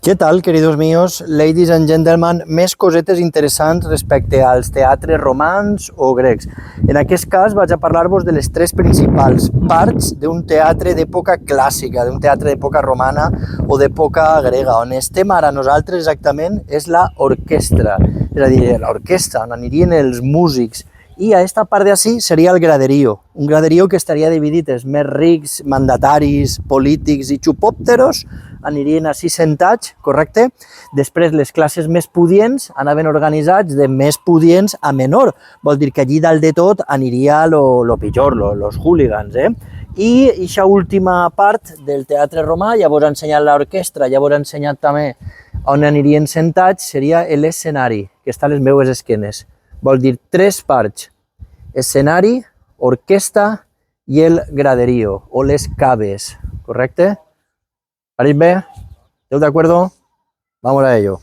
¿Qué tal, queridos míos, ladies and gentlemen, més cosetes interessants respecte als teatres romans o grecs. En aquest cas vaig a parlar-vos de les tres principals parts d'un teatre d'època clàssica, d'un teatre d'època romana o d'època grega. On estem ara nosaltres exactament és la orquestra, és a dir, l'orquestra, on anirien els músics. I a esta part d'ací seria el graderío, un graderío que estaria dividit, els més rics, mandataris, polítics i xupòpteros anirien així sentats, correcte? Després les classes més pudients anaven organitzats de més pudients a menor, vol dir que allí dalt de tot aniria lo pitjor, los hooligans, I aquesta última part del teatre romà, ja vos ha ensenyat l'orquestra, ja vos ha ensenyat també on anirien sentats, seria l'escenari, que està a les meues esquenes. Vol dir tres parts, escenari, orquestra i el graderío, o les caves, correcte? ¿París bé? ¿Esteu de acuerdo? Vamos a ello.